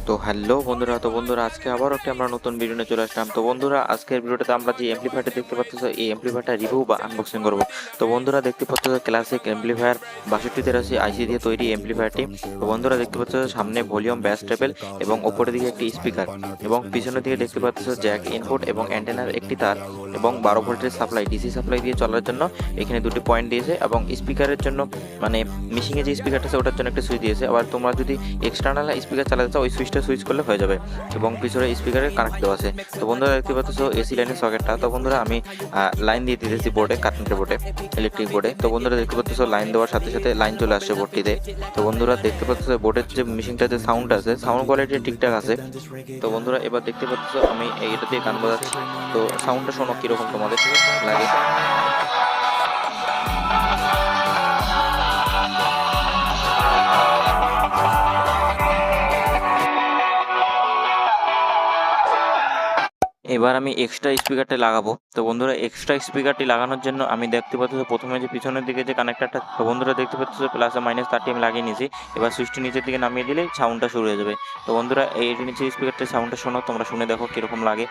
তো হ্যালো বন্ধুরা, আজকে আবার একটা আমরা নতুন ভিডিও নিয়ে চলে আসলাম। তো বন্ধুরা, আজকের ভিডিওটাতে আমরা যে এমপ্লিফায়ারটা দেখতে পাচ্ছ, এই এমপ্লিফায়ারটা রিভিউ বা আনবক্সিং করব। তো বন্ধুরা, দেখতে পাচ্ছ ক্লাসিক এমপ্লিফায়ার 6283 আইসি দিয়ে তৈরি এমপ্লিফায়ারটি। তো বন্ধুরা, দেখতে পাচ্ছ সামনে ভলিউম ব্যাস টেবিল এবং ওপরের দিকে একটি স্পিকার এবং পিছনের দিকে দেখতে পাচ্ছ জ্যাক ইনপুট এবং অ্যান্টেনার একটি তার এবং 12 ভোল্টের সাপ্লাই, ডিসি সাপ্লাই দিয়ে চলার জন্য এখানে দুটি পয়েন্ট দিয়েছে এবং স্পিকারের জন্য মানে মিশিংয়ে যে স্পিকারটা আছে ওটার জন্য একটা সুইচ দিয়েছে। আবার তোমরা যদি এক্সটার্নাল স্পিকার চালাতে চাও ওই সুইচটা সুইচ করলে হয়ে যাবে এবং পিছনে স্পিকারের কানেক্ট দেওয়া আছে। তো বন্ধুরা, দেখতে পাচ্ছ এসি লাইনের সকেটটা। তো বন্ধুরা, আমি লাইন দিয়ে দিতেছি বোর্ডে, কারেন্টের বোর্ডে, ইলেকট্রিক বোর্ডে। তো বন্ধুরা, দেখতে পাচ্ছ লাইন দেওয়ার সাথে সাথে লাইন চলে আসছে বোর্ডটিতে। তো বন্ধুরা, দেখতে পাচ্ছ বোর্ডের যে মেশিনটা যে সাউন্ড আছে, সাউন্ড কোয়ালিটি ঠিকঠাক আছে। তো বন্ধুরা, এবার দেখতে পাচ্ছ আমি এটা দিয়ে গান বাজাচ্ছি। তো সাউন্ডটা শোনো কিরকম তোমাদের লাগে। এবার আমি এক্সট্রা স্পিকারটি লাগাবো। তো বন্ধুরা, এক্সট্রা স্পিকারটি লাগানোর জন্য আমি দেখতে পাচ্ছি প্রথমে যে পিছনের দিকে যে কানেক্টরটা, তো বন্ধুরা দেখতে পাচ্ছি প্লাস আর মাইনাস তারটি আমি লাগিয়ে নিয়েছি। এবার সুইচটি নিচের দিকে নামিয়ে দিলেই সাউন্ডটা শুরু হয়ে যাবে। তো বন্ধুরা, এই নিচে স্পিকারটির সাউন্ডটা শোনো, তোমরা শুনে দেখো কিরকম লাগে।